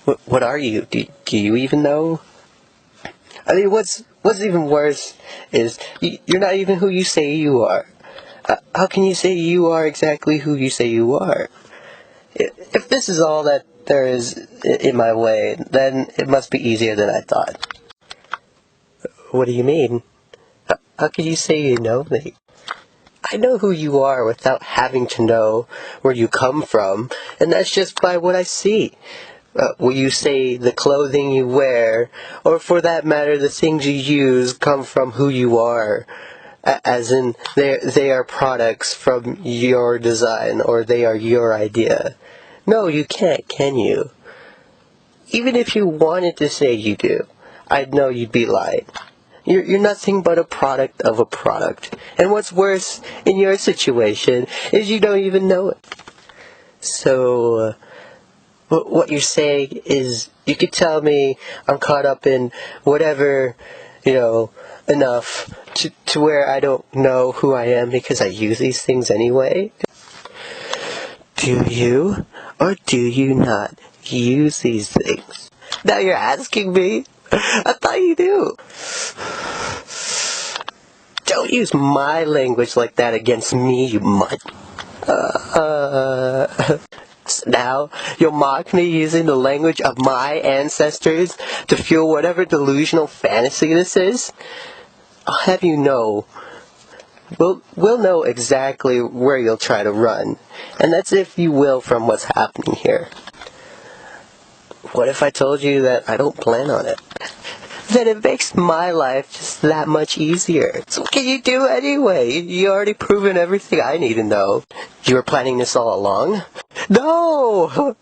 What are you? Do you even know? I mean, what's even worse is you're not even who you say you are. How can you say you are exactly who you say you are? If this is all that there is in my way, then it must be easier than I thought. What do you mean? How can you say you know me? I know who you are without having to know where you come from, and that's just by what I see. Will you say the clothing you wear, or for that matter the things you use, come from who you are? As in, they are products from your design, or they are your idea. No, you can't, can you? Even if you wanted to say you do, I'd know you'd be lying. You're nothing but a product of a product. And what's worse in your situation is you don't even know it. So, what you're saying is you could tell me I'm caught up in whatever, enough to where I don't know who I am because I use these things anyway? Do you or do you not use these things? Now you're asking me? I thought you knew. Don't use my language like that against me, you mutt. Now, you'll mock me using the language of my ancestors to fuel whatever delusional fantasy this is? I'll have you know. We'll know exactly where you'll try to run. And that's if you will from what's happening here. What if I told you that I don't plan on it? Then it makes my life just that much easier. So what can you do anyway? You already proven everything I need to know. You were planning this all along? No!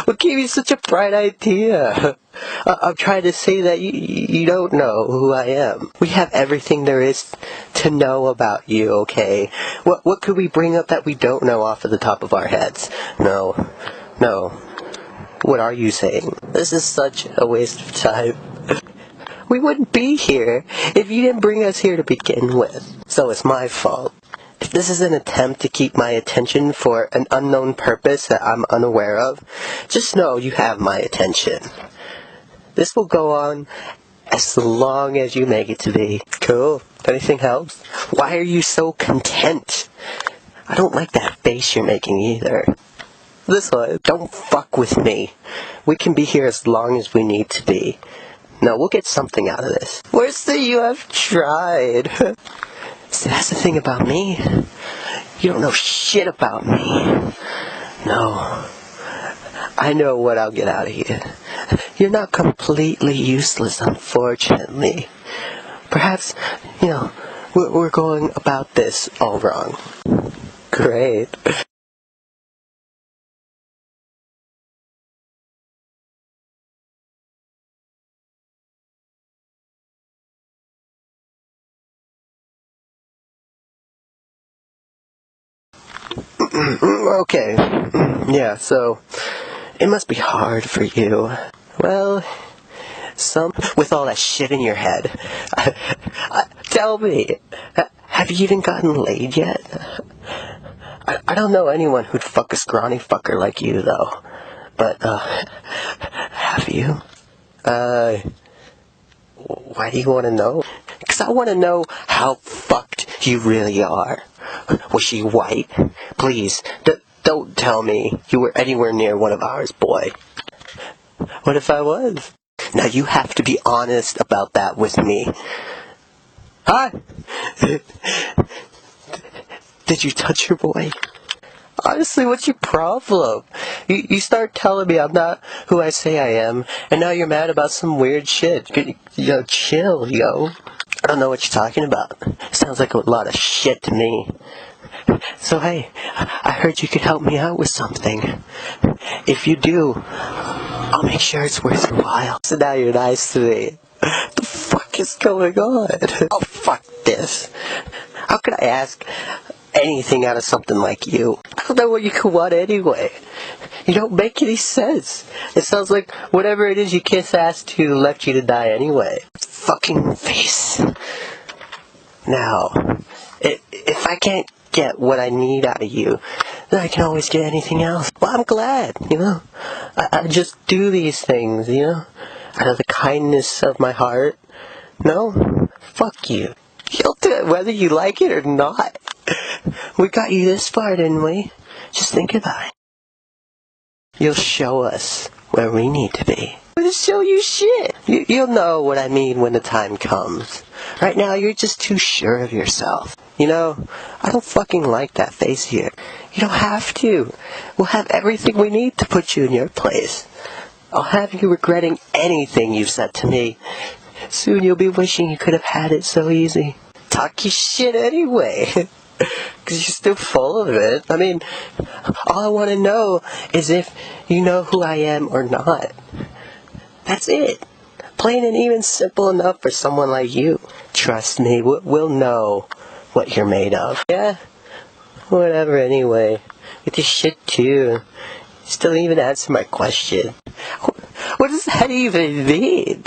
What gave you such a bright idea? I'm trying to say that you don't know who I am. We have everything there is to know about you, okay? What could we bring up that we don't know off of the top of our heads? No. What are you saying? This is such a waste of time. We wouldn't be here if you didn't bring us here to begin with. So it's my fault. If this is an attempt to keep my attention for an unknown purpose that I'm unaware of, just know you have my attention. This will go on as long as you make it to be. Cool. Anything helps? Why are you so content? I don't like that face you're making either. This one. Don't fuck with me. We can be here as long as we need to be. No, we'll get something out of this. Worse than you have tried. See, that's the thing about me. You don't know shit about me. No. I know what I'll get out of you. You're not completely useless, unfortunately. Perhaps, we're going about this all wrong. Great. Okay. Yeah, so it must be hard for you. Well, with all that shit in your head. Tell me, have you even gotten laid yet? I don't know anyone who'd fuck a scrawny fucker like you, though. But, have you? Why do you want to know? Because I want to know how fucked you really are. Was she white? Please, don't tell me you were anywhere near one of ours, boy. What if I was? Now you have to be honest about that with me. Huh? Did you touch your boy? Honestly, what's your problem? You start telling me I'm not who I say I am, and now you're mad about some weird shit. Chill, yo. I don't know what you're talking about. Sounds like a lot of shit to me. So hey, I heard you could help me out with something. If you do, I'll make sure it's worth your while. So now you're nice to me. What the fuck is going on? Oh, fuck this. How could I ask anything out of something like you? I don't know what you could want anyway. You don't make any sense. It sounds like whatever it is you kiss ass to left you to die anyway. Fucking face. Now, if I can't get what I need out of you, then I can always get anything else. Well, I'm glad, I just do these things, out of the kindness of my heart. No? Fuck you. You'll do it whether you like it or not. We got you this far, didn't we? Just think about it. You'll show us where we need to be. We'll show you shit. You'll know what I mean when the time comes. Right now, you're just too sure of yourself. I don't fucking like that face here. You don't have to. We'll have everything we need to put you in your place. I'll have you regretting anything you've said to me. Soon you'll be wishing you could have had it so easy. Talk your shit anyway. Because you're still full of it. I mean, all I want to know is if you know who I am or not. That's it. Plain and even, simple enough for someone like you. Trust me, we'll know what you're made of. Yeah? Whatever anyway. With your shit too. You still didn't even answer my question. What does that even mean?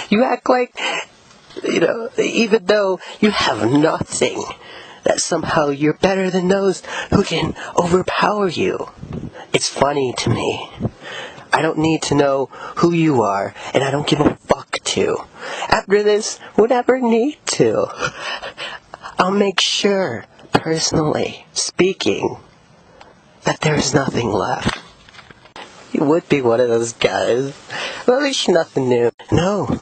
You act like, even though you have nothing, that somehow you're better than those who can overpower you. It's funny to me. I don't need to know who you are, and I don't give a fuck to. After this, we'll never need to. I'll make sure, personally speaking, that there's nothing left. You would be one of those guys. Well, there's nothing new. No.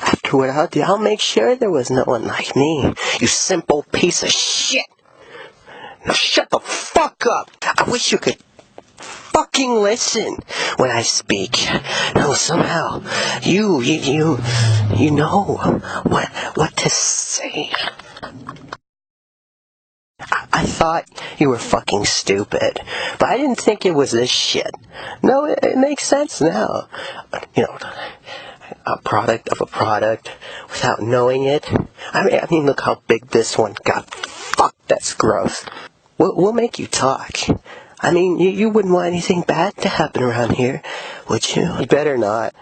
After what I'll do, I'll make sure there was no one like me. You simple piece of shit. Now shut the fuck up. I wish you could fucking listen when I speak. No, somehow, you know what to say. I thought you were fucking stupid, but I didn't think it was this shit. No, it makes sense now. A product of a product without knowing it. I mean, look how big this one got. Fuck, that's gross. We'll make you talk. I mean, you wouldn't want anything bad to happen around here, would you? You better not.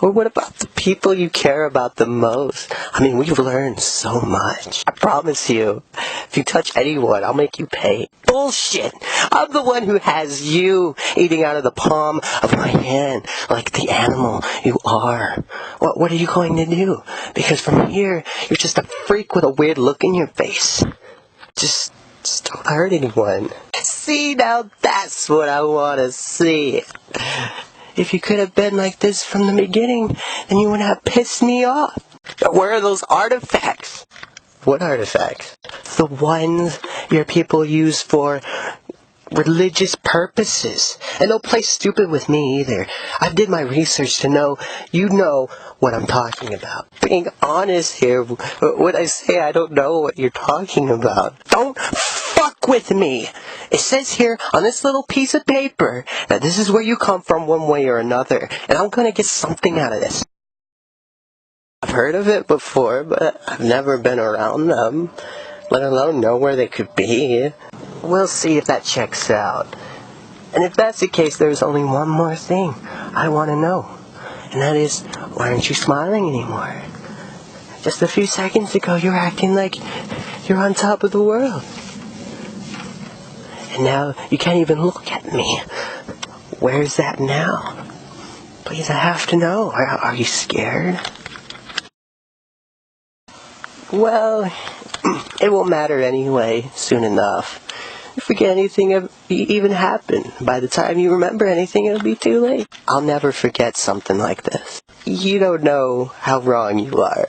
Or what about the people you care about the most? I mean, we've learned so much. I promise you, if you touch anyone, I'll make you pay. Bullshit! I'm the one who has you eating out of the palm of my hand, like the animal you are. What are you going to do? Because from here, you're just a freak with a weird look in your face. Just don't hurt anyone. See, now that's what I want to see. If you could have been like this from the beginning, then you wouldn't have pissed me off. But where are those artifacts? What artifacts? The ones your people use for religious purposes. And don't play stupid with me either. I did my research to know you know what I'm talking about. Being honest here, when I say I don't know what you're talking about, don't fuck with me. It says here on this little piece of paper that this is where you come from one way or another, and I'm gonna get something out of this. I've heard of it before, but I've never been around them, let alone know where they could be. We'll see if that checks out. And if that's the case, there's only one more thing I want to know. And that is, why aren't you smiling anymore? Just a few seconds ago, you were acting like you're on top of the world. And now, you can't even look at me. Where's that now? Please, I have to know. Are you scared? Well, it won't matter anyway, soon enough. If we get anything even happen, by the time you remember anything, it'll be too late. I'll never forget something like this. You don't know how wrong you are.